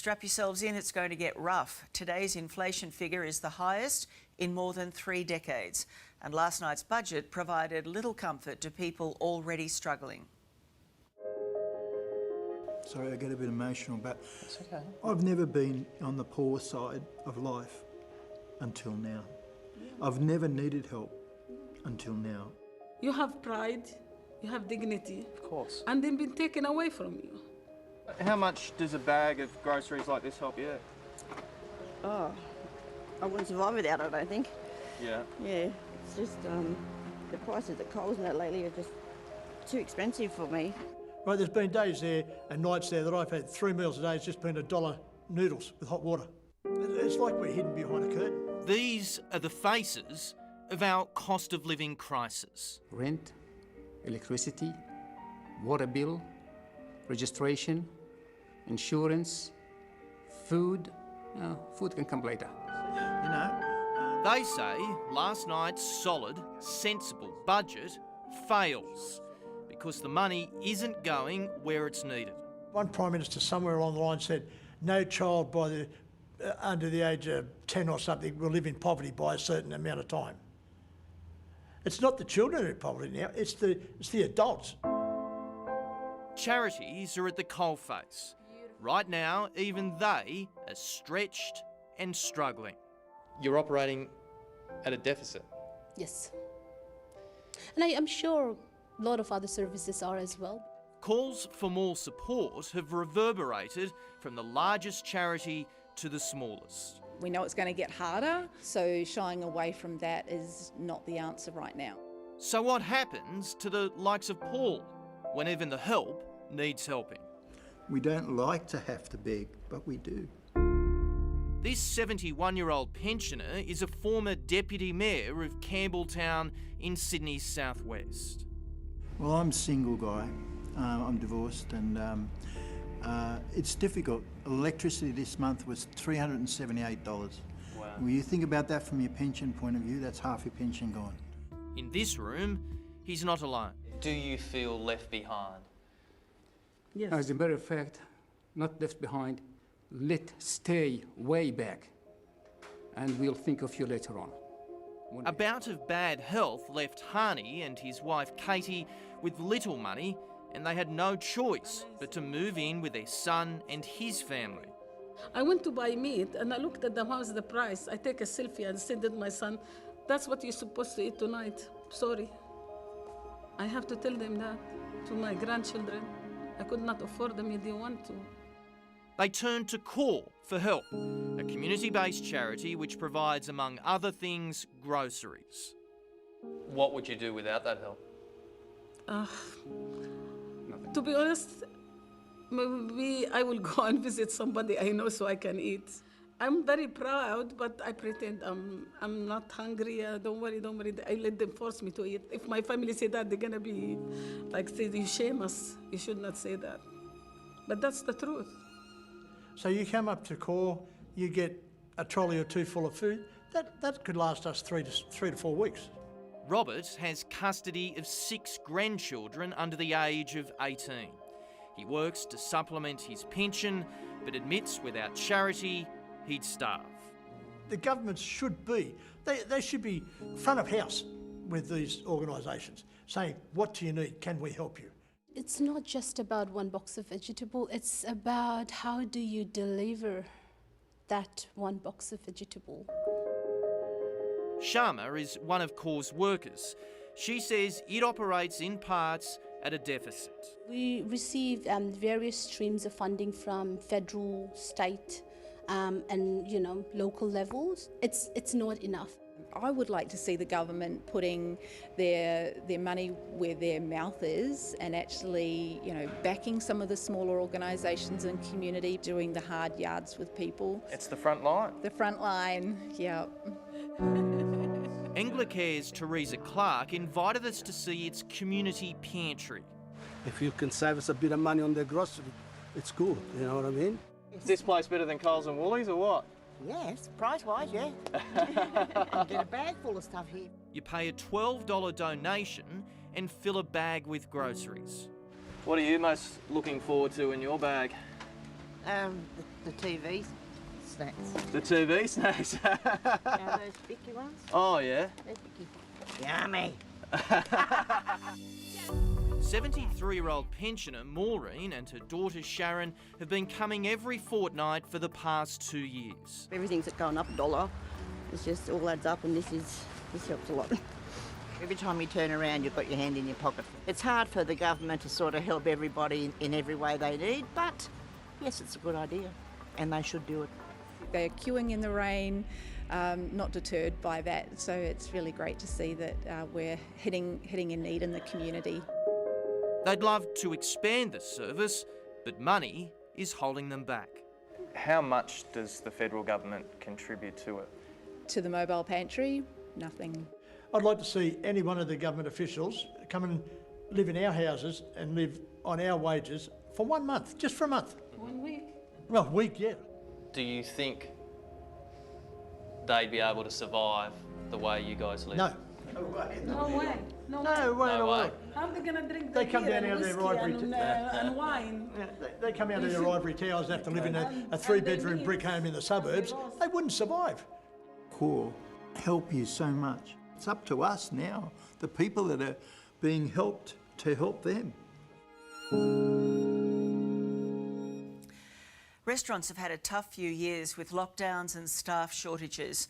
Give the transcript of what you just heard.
Strap yourselves in, it's going to get rough. Today's inflation figure is the highest in more than 3 decades. And last night's budget provided little comfort to people already struggling. Sorry, I get a bit emotional, but it's okay. I've never been on the poor side of life until now. I've never needed help until now. You have pride, you have dignity. Of course. And they've been taken away from you. How much does a bag of groceries like this help you? Oh, I wouldn't survive without it, I don't think. Yeah. Yeah, it's just the prices at Coles and that lately are just too expensive for me. Right, there's been days there and nights there that I've had 3 meals a day. It's just been $1 noodles with hot water. It's like we're hidden behind a curtain. These are the faces of our cost of living crisis. Rent, electricity, water bill, registration, insurance, food. Food can come later. You know, They say last night's solid, sensible budget fails because the money isn't going where it's needed. One Prime Minister somewhere along the line said no child under the age of 10 or something will live in poverty by a certain amount of time. It's not the children who are in poverty now, it's the adults. Charities are at the coalface. Right now, even they are stretched and struggling. You're operating at a deficit. Yes. And I'm sure a lot of other services are as well. Calls for more support have reverberated from the largest charity to the smallest. We know it's going to get harder, so shying away from that is not the answer right now. So what happens to the likes of Paul when even the help needs helping? we don't like to have to beg, but we do. This 71-year-old pensioner is a former deputy mayor of Campbelltown in Sydney's southwest. Well, I'm a single guy. I'm divorced and it's difficult. Electricity this month was $378. Wow. When you think about that from your pension point of view, that's half your pension gone. In this room, he's not alone. Do you feel left behind? Yes. As a matter of fact, not left behind, stay way back, and we'll think of you later on. A bout of bad health left Hani and his wife Katie with little money, and they had no choice but to move in with their son and his family. I went to buy meat and I looked at them, how's the price? I take a selfie and send it to my son. That's what you're supposed to eat tonight. Sorry. I have to tell them that to my grandchildren. I could not afford them if they want to. They turned to Call for help, a community-based charity which provides, among other things, groceries. What would you do without that help? To be honest, maybe I will go and visit somebody I know so I can eat. I'm very proud, but I pretend I'm not hungry. Don't worry. I let them force me to eat. If my family say that, they're gonna be like, say, you shame us. You should not say that. But that's the truth. So you come up to Core, you get a trolley or two full of food. That could last us three to 4 weeks. Robert has custody of 6 grandchildren under the age of 18. He works to supplement his pension, but admits without charity, he'd starve. The governments should be, they should be front of house with these organisations, saying, what do you need? Can we help you? It's not just about one box of vegetable, it's about how do you deliver that one box of vegetable. Sharma is one of Core's workers. She says it operates in parts at a deficit. We receive various streams of funding from federal, state, and local levels. It's not enough. I would like to see the government putting their money where their mouth is and actually, backing some of the smaller organisations and community, doing the hard yards with people. It's the front line. The front line, yeah. Anglicare's Teresa Clark invited us to see its community pantry. If you can save us a bit of money on the grocery, it's good, you know what I mean? Is this place better than Coles and Woolies or what? Yes, price-wise, yeah. You get a bag full of stuff here. You pay a $12 donation and fill a bag with groceries. What are you most looking forward to in your bag? The TV snacks. The TV snacks. Yeah, those Vicky ones. Oh yeah. They're Vicky. Yummy. 73-year-old pensioner Maureen and her daughter Sharon have been coming every fortnight for the past 2 years. Everything's going up $1. It's just all adds up, and this helps a lot. Every time you turn around, you've got your hand in your pocket. It's hard for the government to sort of help everybody in every way they need, but yes, it's a good idea, and they should do it. They're queuing in the rain, not deterred by that. So it's really great to see that we're hitting a need in the community. They'd love to expand the service, but money is holding them back. How much does the federal government contribute to it? To the mobile pantry, nothing. I'd like to see any one of the government officials come and live in our houses and live on our wages for 1 month, just for a month. 1 week. Well, a week, yeah. Do you think they'd be able to survive the way you guys live? No. No way. No way in the world. How are they going to drink They the come beer down and out of their whiskey ivory and wine? Yeah, they come out of their ivory towers and have to live in a 3-bedroom brick home in the suburbs. They wouldn't survive. Core help you so much. It's up to us now, the people that are being helped, to help them. Restaurants have had a tough few years with lockdowns and staff shortages.